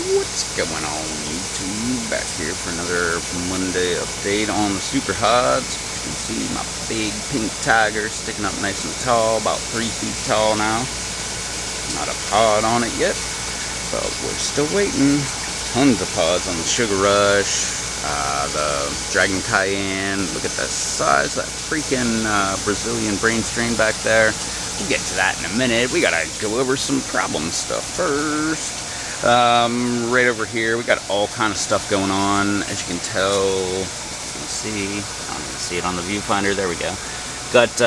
What's going on, YouTube? Back here for another Monday update on the Super Hods. You can see my big pink tiger sticking up nice and tall, about 3 feet tall now. Not a pod on it yet, but we're still waiting. Tons of pods on the Sugar Rush, the Dragon Cayenne. Look at the size of that freaking Brazilian brain strain back there. We'll get to that in a minute. We gotta go over some problem stuff first. Right over here, we got all kind of stuff going on. As you can tell, I don't even see it on the viewfinder. There we go. Got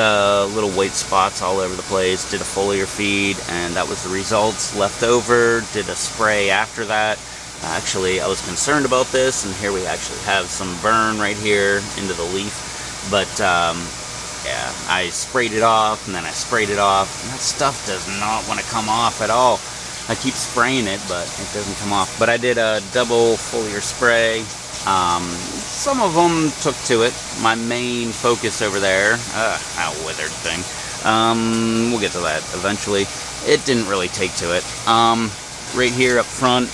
little white spots all over the place. Did a foliar feed, and that was the results left over. Did a spray after that. Actually, I was concerned about this, and here we actually have some burn right here into the leaf. But yeah, I sprayed it off, and then I sprayed it off, and that stuff does not want to come off at all. I keep spraying it, but it doesn't come off. But I did a double foliar spray. Some of them took to it. My main focus over there, withered thing. We'll get to that eventually. It didn't really take to it. Right here up front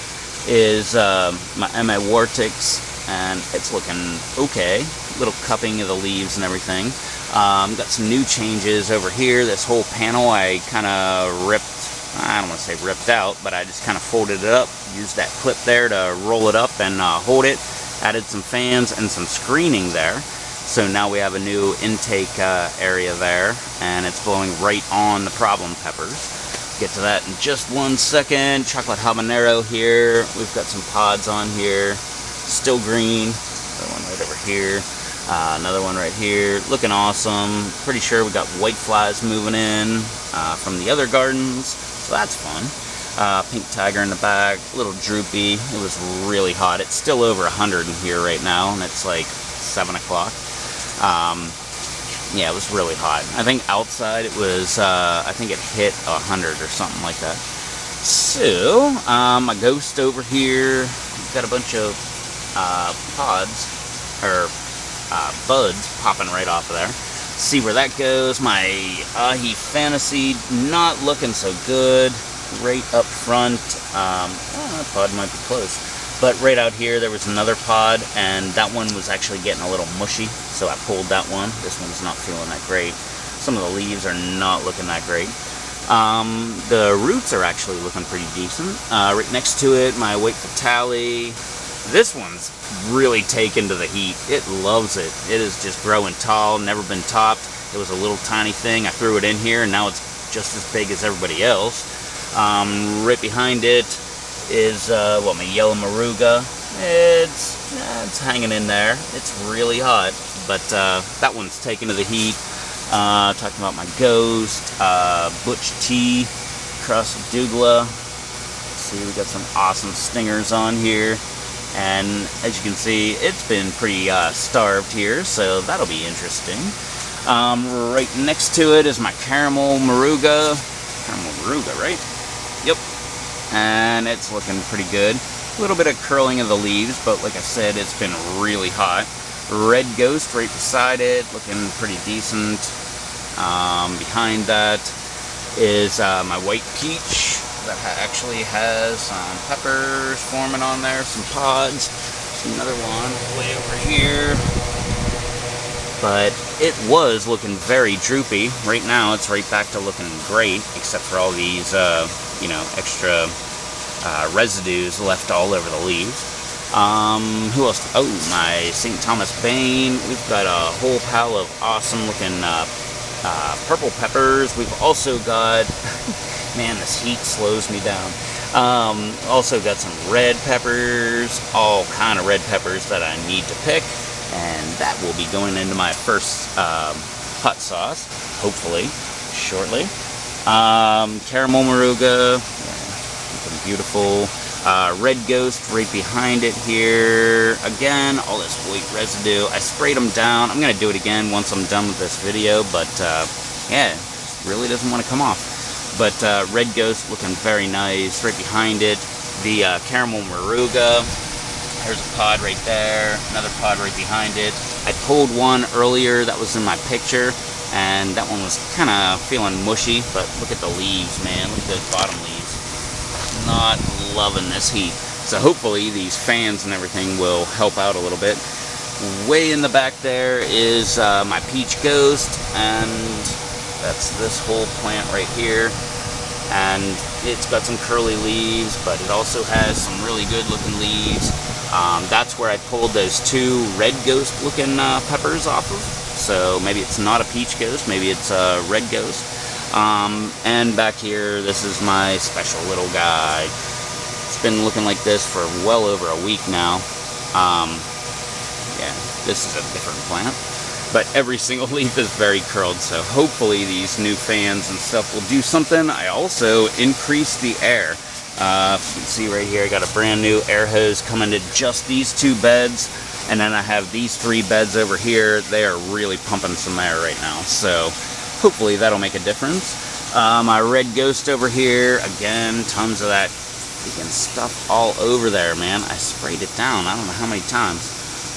is my MA Vortex, and it's looking okay. Little cupping of the leaves and everything. Got some new changes over here. This whole panel I kind of ripped. I don't want to say ripped out, but I just kind of folded it up, used that clip there to roll it up and hold it, added some fans and some screening there. So now we have a new intake area there, and it's blowing right on the problem peppers. Get to that in just 1 second. Chocolate habanero here. We've got some pods on here, still green. Another one right over here. Another one right here, looking awesome. Pretty sure we got white flies moving in from the other gardens, so that's fun. Pink tiger in the back, a little droopy. It was really hot. It's still over 100 in here right now, and it's like 7 o'clock. Yeah, it was really hot. I think outside it was, I think it hit 100 or something like that. So, my ghost over here, got a bunch of pods, or buds popping right off of there. See where that goes. My Ahi Fantasy not looking so good. Right up front, that pod might be close, but right out here there was another pod, and that one was actually getting a little mushy, so I pulled that one. This one's not feeling that great. Some of the leaves are not looking that great. The roots are actually looking pretty decent. Right next to it, my White Fatale. This one's really taken to the heat. It loves it. It is just growing tall, never been topped. It was a little tiny thing. I threw it in here, and now it's just as big as everybody else. Right behind it is my Yellow Moruga. It's hanging in there. It's really hot, but that one's taken to the heat. Talking about my Ghost, Butch T, across with Douglas. See, we got some awesome stingers on here. And as you can see, it's been pretty starved here, so that'll be interesting. Right next to it is my Caramel Moruga. Caramel Moruga, right? Yep. And it's looking pretty good. A little bit of curling of the leaves, but like I said, it's been really hot. Red Ghost right beside it, looking pretty decent. Behind that is my White Peach. That actually has some peppers forming on there, some pods. There's another one way over here. But it was looking very droopy. Right now it's right back to looking great, except for all these, extra residues left all over the leaves. Who else? Oh, my St. Thomas Bane. We've got a whole pile of awesome looking purple peppers. We've also got... Man, this heat slows me down. Also got some red peppers, all kind of red peppers that I need to pick, and that will be going into my first hot sauce, hopefully, shortly. Caramel Moruga, looking beautiful. Red Ghost right behind it here. Again, all this white residue. I sprayed them down. I'm going to do it again once I'm done with this video, but yeah, it really doesn't want to come off. But Red Ghost looking very nice. Right behind it, the Caramel Moruga. There's a pod right there, another pod right behind it. I pulled one earlier that was in my picture, and that one was kind of feeling mushy, but look at the leaves, man. Look at those bottom leaves. Not loving this heat. So hopefully these fans and everything will help out a little bit. Way in the back there is my peach ghost, and that's this whole plant right here. And it's got some curly leaves, but it also has some really good looking leaves. That's where I pulled those two red ghost looking peppers off of. So maybe it's not a peach ghost, maybe it's a red ghost. And back here, this is my special little guy. It's been looking like this for well over a week now. Yeah, this is a different plant. But every single leaf is very curled, so hopefully these new fans and stuff will do something. I also increased the air. You can see right here, I got a brand new air hose coming to just these two beds. And then I have these three beds over here. They are really pumping some air right now. So hopefully that'll make a difference. My red ghost over here, again, tons of that freaking stuff all over there, man. I sprayed it down, I don't know how many times,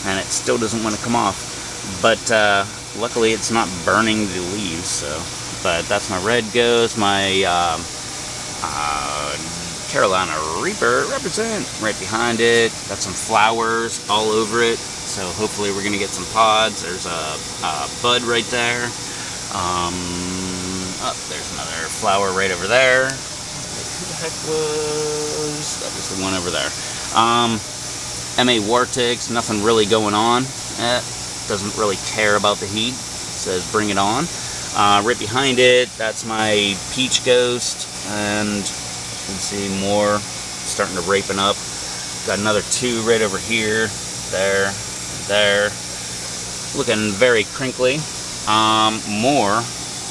and it still doesn't want to come off. But luckily it's not burning the leaves, so. But that's my red ghost, my Carolina Reaper, represent, right behind it. Got some flowers all over it, so hopefully we're gonna get some pods. There's a bud right there. There's another flower right over there. Who the heck was... that was the one over there. M.A. Wartix, nothing really going on. Doesn't really care about the heat. It says bring it on. Right behind it, that's my peach ghost, and you can see more starting to ripen up. Got another two right over here, there, there. Looking very crinkly. More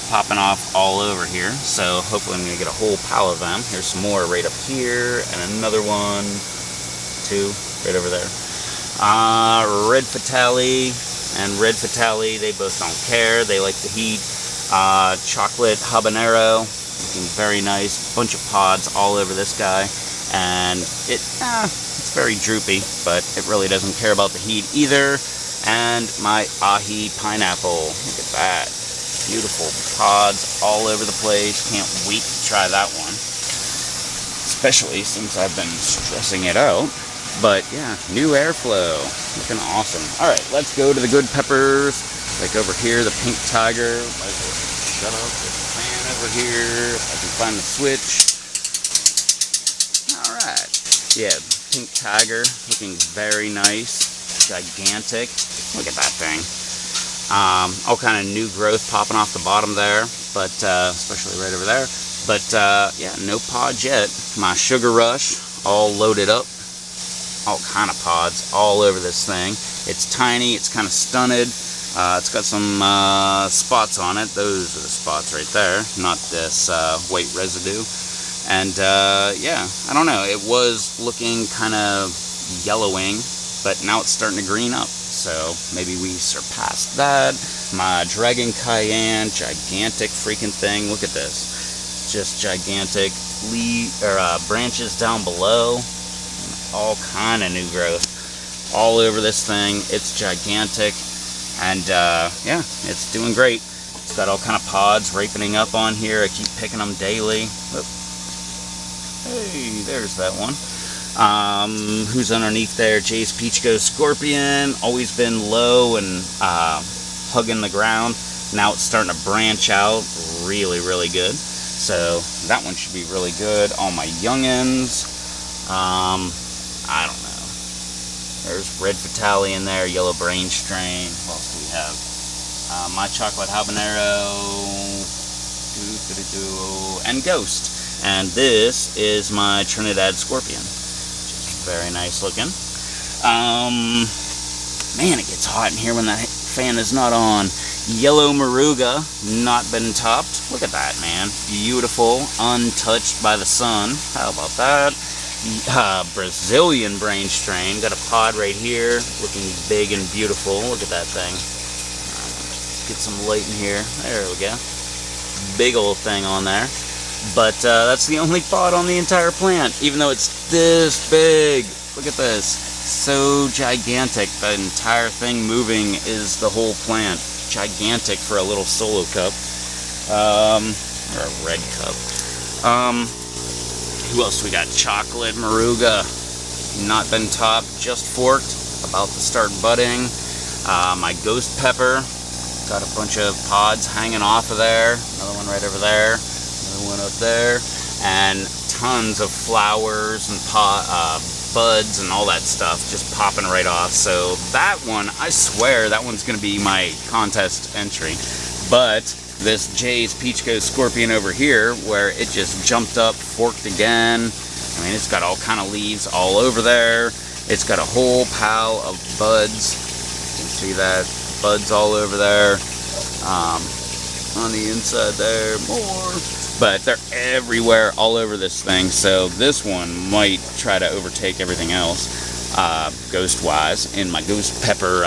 popping off all over here, so hopefully I'm going to get a whole pile of them. Here's some more right up here, and another one, two, right over there. Red Fatale and Red Fatale, they both don't care. They like the heat. Chocolate Habanero, looking very nice. Bunch of pods all over this guy, and it's very droopy, but it really doesn't care about the heat either. And my Ahi Pineapple, look at that. Beautiful pods all over the place. Can't wait to try that one, especially since I've been stressing it out. But yeah, new airflow, looking awesome. All right, let's go to the good peppers. Like over here, the Pink Tiger. Might as well shut up. There's a fan over here. If I can find the switch. All right, yeah, Pink Tiger, looking very nice, gigantic. Look at that thing. All kind of new growth popping off the bottom there, but especially right over there. But yeah, no pods yet. My Sugar Rush, all loaded up. All kind of pods all over this thing. It's tiny, it's kind of stunted. It's got some spots on it. Those are the spots right there, not this white residue. And yeah, I don't know. It was looking kind of yellowing, but now it's starting to green up. So maybe we surpassed that. My Dragon Cayenne, gigantic freaking thing. Look at this, just gigantic. Branches down below, all kind of new growth all over this thing. It's gigantic, and yeah, it's doing great. It's got all kind of pods ripening up on here. I keep picking them daily. Oop. Hey, there's that one. Who's underneath there? Jay's Peach Ghost Scorpion. Always been low and hugging the ground. Now it's starting to branch out. Really, really good. So that one should be really good. All my youngins. I don't know. There's Red Fatale in there. Yellow Brain Strain. What else do we have? My Chocolate Habanero. And Ghost. And this is my Trinidad Scorpion. Very nice looking. Man, it gets hot in here when that fan is not on. Yellow Moruga, not been topped. Look at that, man. Beautiful, untouched by the sun. How about that? Brazilian Brain Strain. Got a pod right here, looking big and beautiful. Look at that thing. Get some light in here. There we go. Big old thing on there. But that's the only pod on the entire plant, even though it's this big. Look at this. So gigantic. The entire thing moving is the whole plant. Gigantic for a little solo cup. Or a red cup. Who else we got? Chocolate Moruga. not been topped, just forked, about to start budding. My ghost pepper, got a bunch of pods hanging off of there. Another one right over there, another one up there, and tons of flowers and buds and all that stuff just popping right off. So that one, I swear that one's going to be my contest entry. But this Jay's Peach Ghost Scorpion over here, where it just jumped up, forked again. I mean, it's got all kind of leaves all over there. It's got a whole pile of buds. You can see that, buds all over there. On the inside there, more. But they're everywhere, all over this thing. So this one might try to overtake everything else, ghost-wise, in my ghost pepper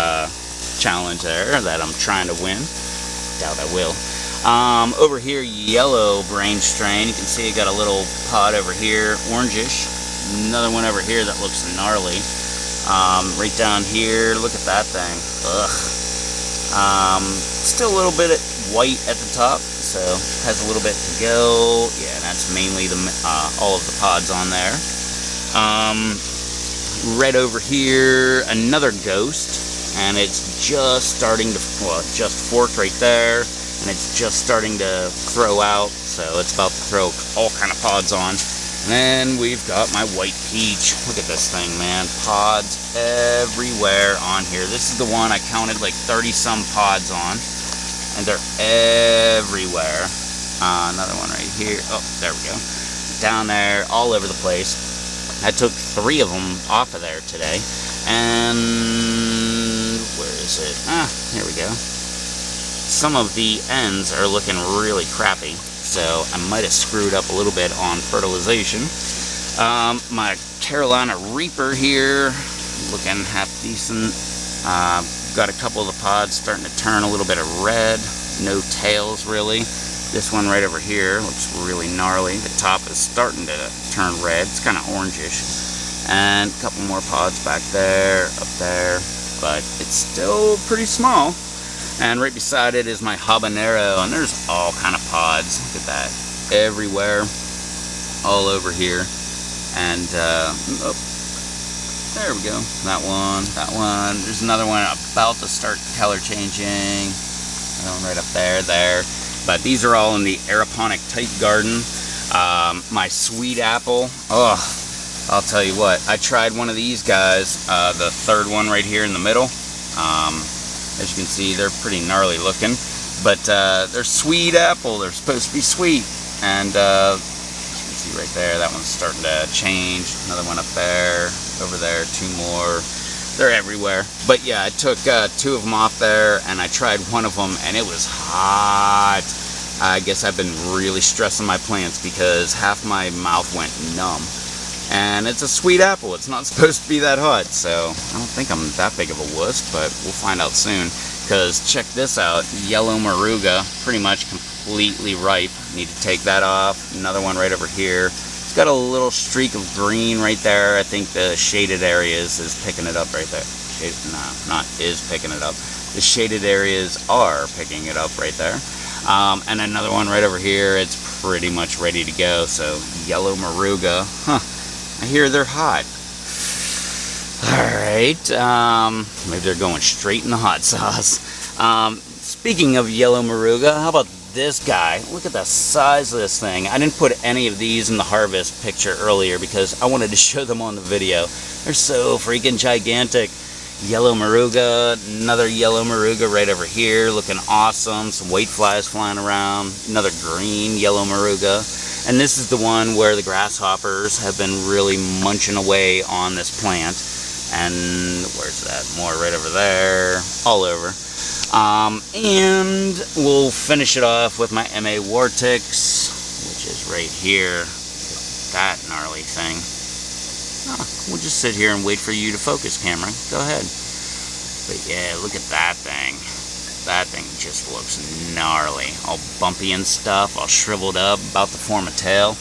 challenge there that I'm trying to win. Doubt I will. Over here, yellow brain strain. You can see it got a little pod over here, orangish. Another one over here that looks gnarly. Right down here, look at that thing. Ugh. Still a little bit white at the top, so has a little bit to go. Yeah, that's mainly the all of the pods on there. Red over here, another ghost, and it's just starting to, well, just forked right there, and it's just starting to throw out, so it's about to throw all kind of pods on. And then we've got my white peach. Look at this thing, man. Pods everywhere on here. This is the one I counted like 30-some pods on, and they're everywhere. Another one right here. Oh, there we go. Down there, all over the place. I took 3 of them off of there today. And where is it? Here we go. Some of the ends are looking really crappy, so I might have screwed up a little bit on fertilization. My Carolina Reaper here, looking half decent. Got a couple of the pods starting to turn a little bit of red. No tails really. This one right over here looks really gnarly. The top is starting to turn red. It's kind of orangish. And a couple more pods back there, up there, but it's still pretty small. And right beside it is my habanero, and there's all kind of pods. Look at that, everywhere, all over here. And oh, there we go. That one, that one. There's another one about to start color changing. That one right up there, there. But these are all in the aeroponic type garden. My sweet apple. Oh, I'll tell you what. I tried one of these guys, the third one right here in the middle. As you can see, they're pretty gnarly looking, but they're sweet apple. They're supposed to be sweet, and as you can see right there, that one's starting to change. Another one up there, over there, 2 more. They're everywhere. But yeah, I took 2 of them off there, and I tried one of them, and it was hot. I guess I've been really stressing my plants because half my mouth went numb. And it's a sweet apple. It's not supposed to be that hot, so I don't think I'm that big of a wuss, but we'll find out soon. Because check this out, yellow moruga, pretty much completely ripe. Need to take that off. Another one right over here. It's got a little streak of green right there. I think the shaded areas is picking it up right there. No, not is picking it up. The shaded areas are picking it up right there. And another one right over here. It's pretty much ready to go. So yellow moruga, I hear they're hot. Alright, maybe they're going straight in the hot sauce. Speaking of yellow moruga, how about this guy? Look at the size of this thing. I didn't put any of these in the harvest picture earlier because I wanted to show them on the video. They're so freaking gigantic. Yellow moruga, another yellow moruga right over here, looking awesome. Some white flies flying around. Another green yellow moruga. And this is the one where the grasshoppers have been really munching away on this plant. And where's that? More right over there. All over. And we'll finish it off with my MA Vortex, which is right here. That gnarly thing. We'll just sit here and wait for you to focus, camera. Go ahead. But yeah, look at that thing. That thing just looks gnarly. All bumpy and stuff, all shriveled up, about to form a tail.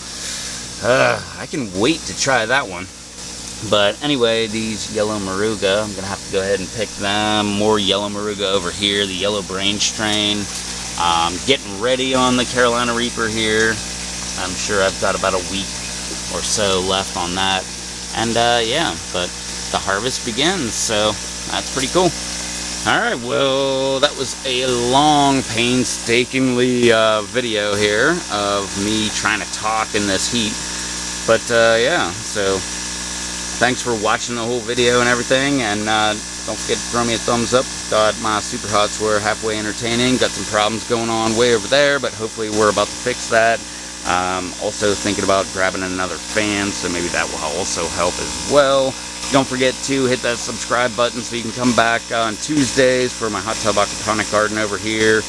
I can wait to try that one. But anyway, these yellow moruga, I'm going to have to go ahead and pick them. More yellow moruga over here, the yellow brain strain. Getting ready on the Carolina Reaper here. I'm sure I've got about a week or so left on that. And yeah, but the harvest begins, so that's pretty cool. Alright, well, that was a long, painstakingly video here of me trying to talk in this heat. But yeah, so thanks for watching the whole video and everything, and don't forget to throw me a thumbs up. Thought my Super Hots were halfway entertaining. Got some problems going on way over there, but hopefully we're about to fix that. Also thinking about grabbing another fan, so maybe that will also help as well. Don't forget to hit that subscribe button so you can come back on Tuesdays for my hot tub aquaponic garden over here.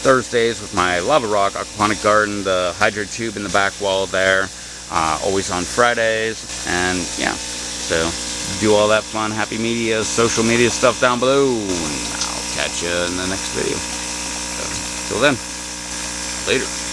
Thursdays with my lava rock aquaponic garden, the hydro tube in the back wall there. Always on Fridays, and yeah, so do all that fun, happy media, social media stuff down below, and I'll catch you in the next video. So, till then, later.